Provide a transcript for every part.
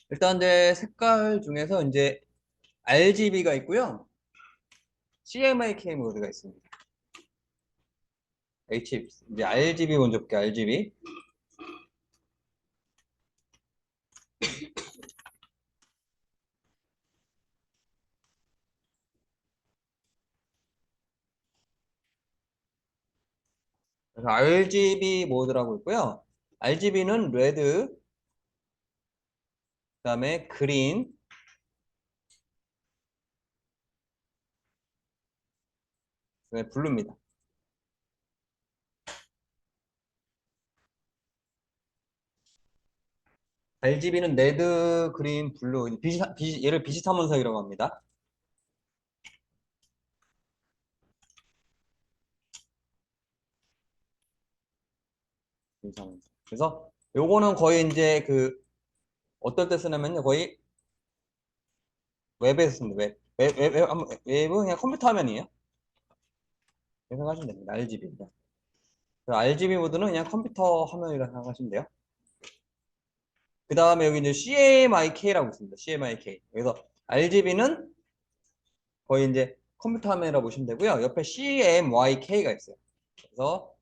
일단 이제 색깔 중에서 이제 RGB가 있고요. CMYK 모드가 있습니다. 이제 RGB 먼저 볼게요. RGB. 그래서 RGB 모드라고 있고요. RGB는 레드, 그다음에 그린, 그다음에 블루입니다. RGB는 레드, 그린, 블루. 얘를 비시타문석이라고 합니다. 비시타문석. 그래서 요거는 거의 이제 어떨 때 쓰냐면요. 거의 웹에서 씁니다. 웹 그냥 컴퓨터 화면이에요. 이렇게 생각하시면 됩니다. RGB입니다. RGB 모드는 그냥 컴퓨터 화면이라고 생각하시면 돼요. 그 다음에 여기 이제 CMYK라고 있습니다. CMYK. 그래서 RGB는 거의 이제 컴퓨터 화면이라고 보시면 되고요. 옆에 CMYK가 있어요. 그래서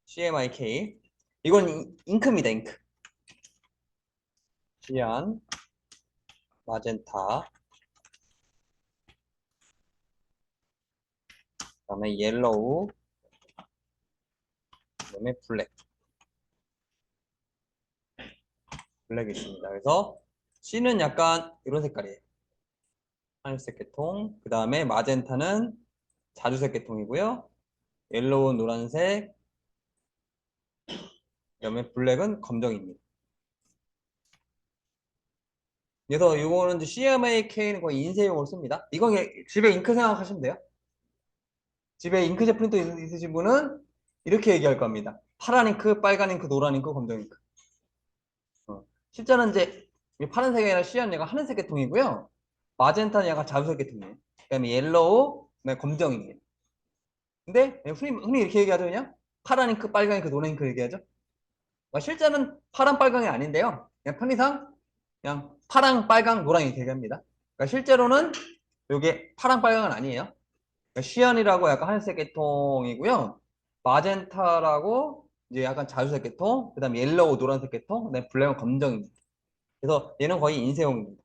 CMYK. 이건 잉크입니다. 잉크. 시안, 마젠타, 그다음에 옐로우, 그다음에 블랙. 블랙이 있습니다. 그래서 C는 약간 이런 색깔이에요. 하늘색 계통. 그 다음에 마젠타는 자주색 계통이고요. 옐로우 노란색, 그다음에 블랙은 검정입니다. 그래서 이거는 이제 CMYK는 거의 인쇄용으로 씁니다. 이건 집에 잉크 생각하시면 돼요. 집에 잉크젯 프린터 있으신 분은 이렇게 얘기할 겁니다. 파란 잉크, 빨간 잉크, 노란 잉크, 검정 잉크. 실제는 이제 이 파란색이 아니라 시안 얘가 하늘색 계통이고요. 마젠타는 약간 자주색 계통이에요. 그다음에 옐로우, 그다음에 검정입니다. 근데 흔히 이렇게 얘기하죠, 그냥 파란 잉크, 빨간 잉크, 노란 잉크 얘기하죠. 실제는 파란, 빨강이 아닌데요. 그냥 편의상 그냥 파랑, 빨강, 노랑 이렇게 얘기합니다. 그러니까 실제로는 이게 파랑, 빨강은 아니에요. 그러니까 시안이라고 약간 하늘색 계통이고요. 마젠타라고 이제 약간 자주색 계통, 그다음에 옐로우, 노란색 계통, 그다음에 블랙은 검정입니다. 그래서 얘는 거의 인쇄용입니다.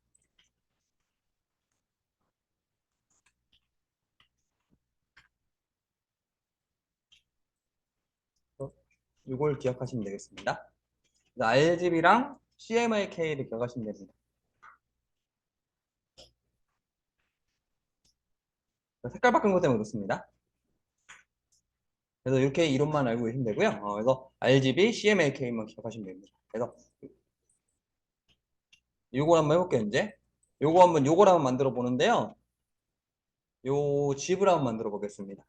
이걸 기억하시면 되겠습니다. RGB랑 CMYK를 기억하시면 됩니다. 색깔 바꾼 것 때문에 그렇습니다. 그래서 이렇게 이론만 알고 계시면 되고요. 그래서 RGB, CMYK만 기억하시면 됩니다. 그래서 요걸 한번 해볼게요, 이제. 요걸 한번 만들어 보는데요. 요 집을 한번 만들어 보겠습니다.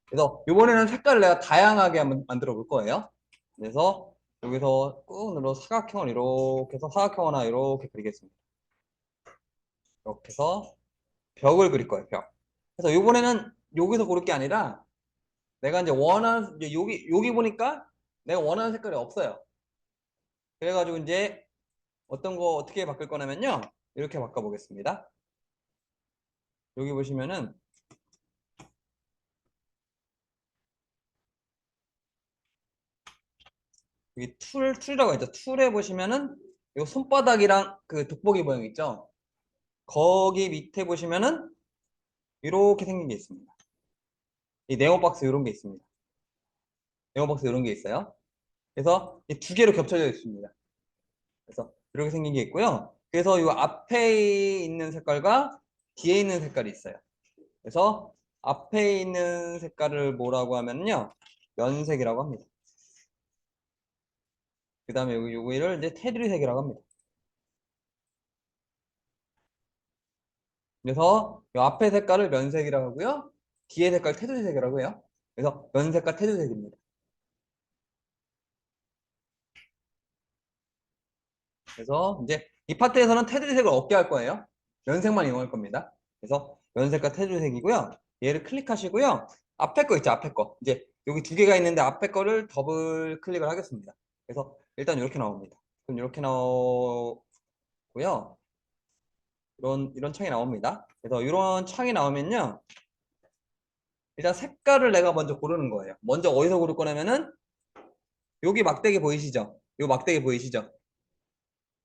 그래서 이번에는 색깔을 내가 다양하게 한번 만들어 볼 거예요. 그래서 여기서 꾹 눌러 사각형을 이렇게 해서 사각형 하나 이렇게 그리겠습니다. 이렇게 해서 벽을 그릴 거예요, 벽. 그래서 이번에는 여기서 고를 게 아니라 내가 이제 원하는, 이제 여기 보니까 내가 원하는 색깔이 없어요. 그래가지고 이제 어떤 거 어떻게 바꿀 거냐면요. 이렇게 바꿔보겠습니다. 여기 보시면은 여기 툴이라고 있죠. 툴에 보시면은 이 손바닥이랑 그 돋보기 모양 있죠. 거기 밑에 보시면은 이렇게 생긴 게 있습니다. 이 네모박스 이런 게 있습니다. 네모박스 이런 게 있어요. 그래서 이 두 개로 겹쳐져 있습니다. 그래서 이렇게 생긴 게 있고요. 그래서 이 앞에 있는 색깔과 뒤에 있는 색깔이 있어요. 그래서 앞에 있는 색깔을 뭐라고 하면요. 연색이라고 합니다. 그 다음에 여기를 이제 테두리색이라고 합니다. 그래서 이 앞에 색깔을 면색이라고 하고요. 뒤에 색깔 테두리색이라고 해요. 그래서 면색과 테두리색입니다. 그래서 이제 이 파트에서는 테두리색을 없게 할 거예요. 면색만 이용할 겁니다. 그래서 면색과 테두리색이고요. 얘를 클릭하시고요. 앞에 거 있죠, 앞에 거. 이제 여기 두 개가 있는데 앞에 거를 더블 클릭을 하겠습니다. 그래서 일단 이렇게 나옵니다. 그럼 이렇게 고요. 이런 창이 나옵니다. 그래서 이런 창이 나오면요. 일단 색깔을 내가 먼저 고르는 거예요. 먼저 어디서 고를 거냐면은 여기 막대기 보이시죠? 요 막대기 보이시죠?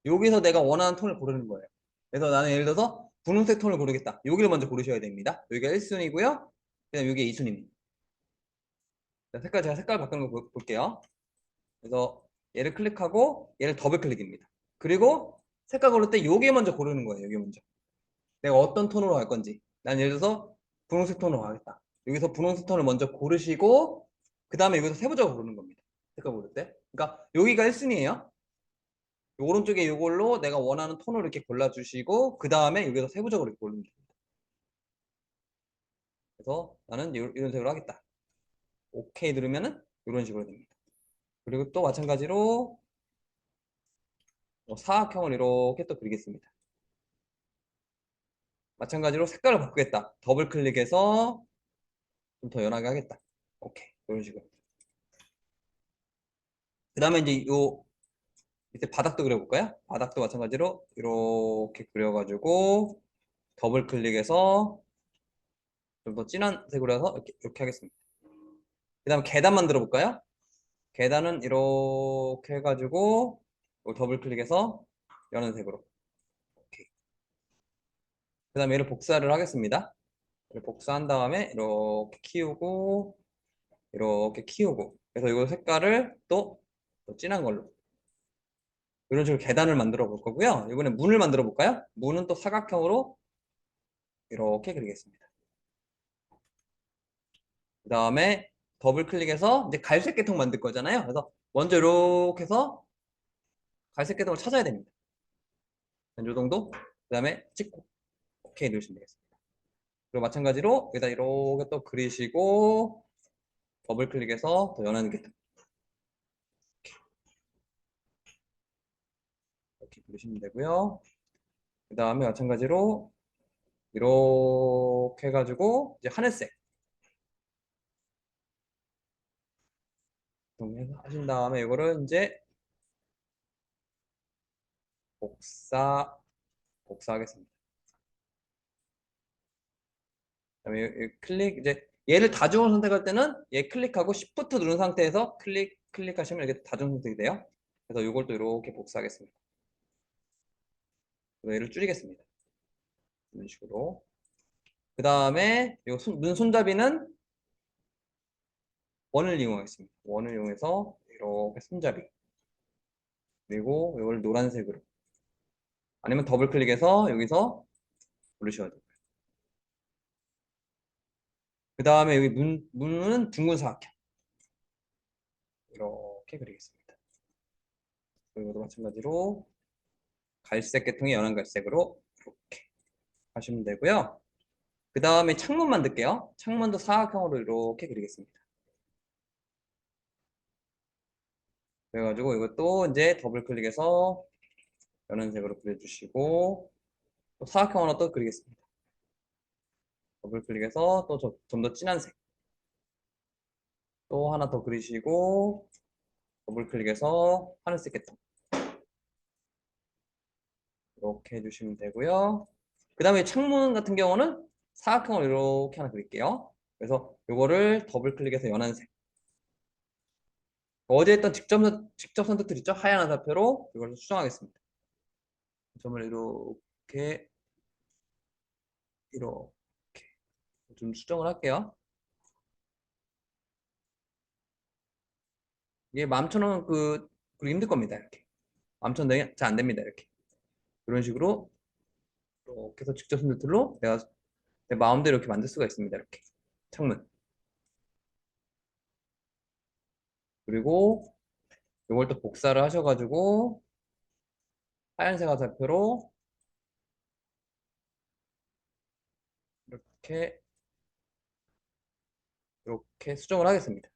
여기서 내가 원하는 톤을 고르는 거예요. 그래서 나는 예를 들어서 분홍색 톤을 고르겠다. 여기를 먼저 고르셔야 됩니다. 여기가 1순위고요. 그다음 여기가 2순위입니다. 제가 색깔 바꾸는 거 볼게요. 그래서 얘를 클릭하고 얘를 더블 클릭입니다. 그리고 색깔 고를 때 요게 먼저 고르는 거예요. 여기 먼저. 내가 어떤 톤으로 갈 건지. 난 예를 들어서 분홍색 톤으로 가겠다. 여기서 분홍색 톤을 먼저 고르시고 그 다음에 여기서 세부적으로 고르는 겁니다. 색깔 고를 때. 그러니까 여기가 1순위예요. 오른쪽에 이걸로 내가 원하는 톤을 이렇게 골라주시고 그 다음에 여기서 세부적으로 이렇게 고르는 겁니다. 그래서 나는 이런 색으로 하겠다. 오케이 누르면은 이런 식으로 됩니다. 그리고 또 마찬가지로 사각형을 이렇게 또 그리겠습니다. 마찬가지로 색깔을 바꾸겠다. 더블 클릭해서 좀 더 연하게 하겠다. 오케이. 이런 식으로. 그 다음에 이제 요 밑에 바닥도 그려볼까요? 바닥도 마찬가지로 이렇게 그려가지고 더블 클릭해서 좀 더 진한 색으로 해서 이렇게 하겠습니다. 그 다음에 계단 만들어 볼까요? 계단은 이렇게 해가지고 더블 클릭해서 연한 색으로. 오케이. 그 다음에 얘를 복사를 하겠습니다. 얘를 복사한 다음에 이렇게 키우고 이렇게 키우고 그래서 이거 색깔을 또 진한 걸로 이런 식으로 계단을 만들어 볼 거고요. 이번에 문을 만들어 볼까요? 문은 또 사각형으로 이렇게 그리겠습니다. 그 다음에 더블 클릭해서 이제 갈색 계통 만들 거잖아요. 그래서 먼저 이렇게 해서 갈색 계통을 찾아야 됩니다. 이 정도. 그 다음에 찍고 오케이 누르시면 되겠습니다. 그리고 마찬가지로 여기다 이렇게 또 그리시고 더블 클릭해서 더 연한 계통 이렇게 그리시면 되고요. 그 다음에 마찬가지로 이렇게 해가지고 이제 하늘색 하신 다음에 이거를 이제 복사하겠습니다. 그다음에 클릭 이제 얘를 다중을 선택할 때는 얘 클릭하고 Shift 누른 상태에서 클릭하시면 이렇게 다중 선택이 돼요. 그래서 이걸 또 이렇게 복사하겠습니다. 얘를 줄이겠습니다. 이런 식으로. 그 다음에 눈 손잡이는 원을 이용하겠습니다. 원을 이용해서 이렇게 손잡이 그리고 이걸 노란색으로 아니면 더블 클릭해서 여기서 누르셔야 돼요. 그 다음에 여기 문은 둥근 사각형 이렇게 그리겠습니다. 그리고 마찬가지로 갈색 계통의 연한 갈색으로 이렇게 하시면 되고요. 그 다음에 창문 만들게요. 창문도 사각형으로 이렇게 그리겠습니다. 그래가지고 이것도 이제 더블 클릭해서 연한색으로 그려주시고 또 사각형 하나 또 그리겠습니다. 더블 클릭해서 또 좀 더 진한 색 또 하나 더 그리시고 더블 클릭해서 하늘색 계통 이렇게 해주시면 되고요. 그 다음에 창문 같은 경우는 사각형을 이렇게 하나 그릴게요. 그래서 이거를 더블 클릭해서 연한색 어제 했던 직접 선택들 있죠? 하얀 화살표로 이걸 수정하겠습니다. 점을 이렇게 좀 수정을 할게요. 이게 마음처럼 그리기 힘들 겁니다. 이렇게 마음처럼 잘 안 됩니다. 이렇게 이런 식으로 이렇게 해서 직접 선택들로 내가 내 마음대로 이렇게 만들 수가 있습니다. 이렇게 창문 그리고 이걸 또 복사를 하셔가지고 하얀색 화살표로 이렇게 수정을 하겠습니다.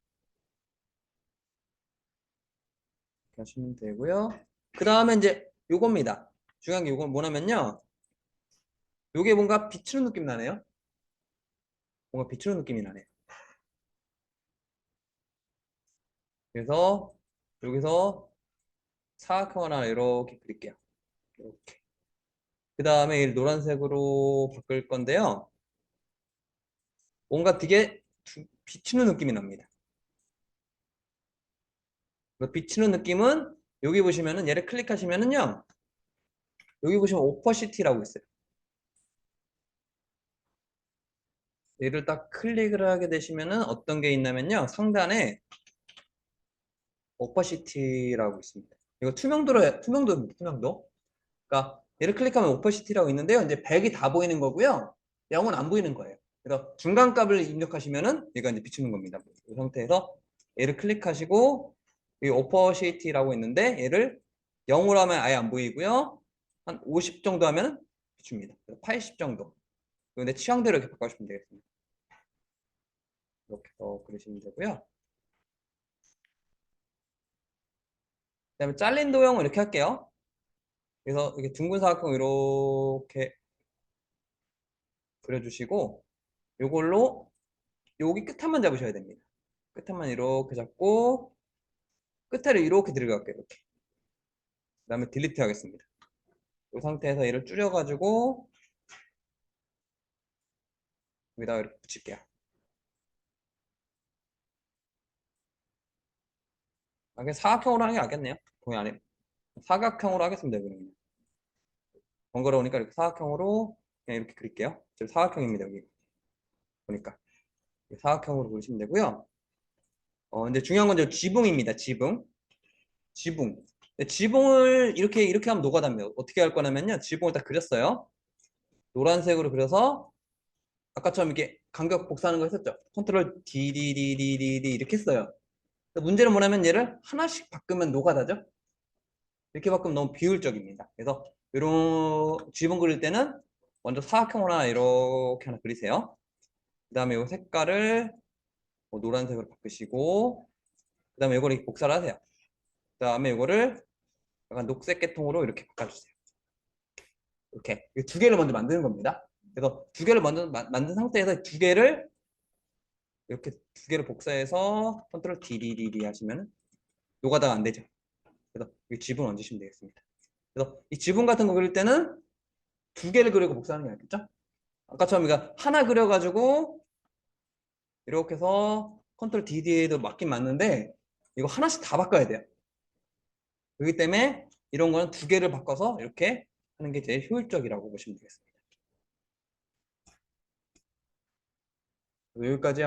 이렇게 하시면 되고요. 그 다음에 이제 요겁니다. 중요한 게 요건 뭐냐면요. 요게 뭔가 비추는 느낌 나네요. 뭔가 비추는 느낌이 나네요. 그래서 여기서 사각형 하나 이렇게 그릴게요. 이렇게. 그 다음에 이 노란색으로 바꿀 건데요. 뭔가 되게 비추는 느낌이 납니다. 그 비추는 느낌은 여기 보시면은 얘를 클릭하시면은요. 여기 보시면 오퍼시티라고 있어요. 얘를 딱 클릭을 하게 되시면은 어떤 게 있냐면요. 상단에 오퍼시티라고 있습니다. 이거 투명도입니다. 투명도. 그러니까 얘를 클릭하면 오퍼시티라고 있는데요. 이제 100이 다 보이는 거고요. 0은 안 보이는 거예요. 그래서 중간 값을 입력하시면은 얘가 이제 비추는 겁니다. 이 상태에서 얘를 클릭하시고 이 오퍼시티라고 있는데 얘를 0으로 하면 아예 안 보이고요. 한 50 정도 하면 비춥니다. 80 정도. 근데 취향대로 이렇게 바꿔주시면 되겠습니다. 이렇게 더 그리시면 되고요. 그다음에 잘린 도형은 이렇게 할게요. 그래서 이렇게 둥근 사각형 이렇게 그려주시고 이걸로 여기 끝 한만 잡으셔야 됩니다. 끝 한만 이렇게 잡고 끝에를 이렇게 들어갈게요. 이렇게. 그 다음에 딜리트 하겠습니다. 이 상태에서 얘를 줄여가지고 여기다가 이렇게 붙일게요. 아, 그냥 사각형으로 하는 게 낫겠네요. 동의 안 해. 사각형으로 하겠습니다. 그러면. 번거로우니까 이렇게 사각형으로 그냥 이렇게 그릴게요. 지금 사각형입니다. 여기 보니까. 사각형으로 그리시면 되고요. 근데 중요한 건 지붕입니다. 지붕. 지붕. 지붕을 이렇게 하면 노가다입니다. 어떻게 할 거냐면요. 지붕을 딱 그렸어요. 노란색으로 그려서 아까처럼 이렇게 간격 복사하는 거 했었죠. 컨트롤 DDDDD 이렇게 했어요. 문제는 뭐냐면 얘를 하나씩 바꾸면 노가다죠. 이렇게 바꾸면 너무 비효율적입니다. 그래서 이런 지붕 그릴 때는 먼저 사각형으로 하나 이렇게 하나 그리세요. 그 다음에 이 색깔을 뭐 노란색으로 바꾸시고 그 다음에 이걸 이렇게 복사를 하세요. 그 다음에 이거를 약간 녹색 계통으로 이렇게 바꿔주세요. 이렇게 두 개를 먼저 만드는 겁니다. 그래서 두 개를 먼저 만든 상태에서 두 개를 이렇게 두 개를 복사해서 컨트롤 DDDD 하시면 노가다가 안 되죠. 그래서 이 지붕 얹으시면 되겠습니다. 그래서 이 지붕 같은 거 그릴 때는 두 개를 그리고 복사하는 게 낫겠죠? 아까처럼 우리가 하나 그려가지고 이렇게 해서 컨트롤 DD에도 맞긴 맞는데 이거 하나씩 다 바꿔야 돼요. 그렇기 때문에 이런 거는 두 개를 바꿔서 이렇게 하는 게 제일 효율적이라고 보시면 되겠습니다. 여기까지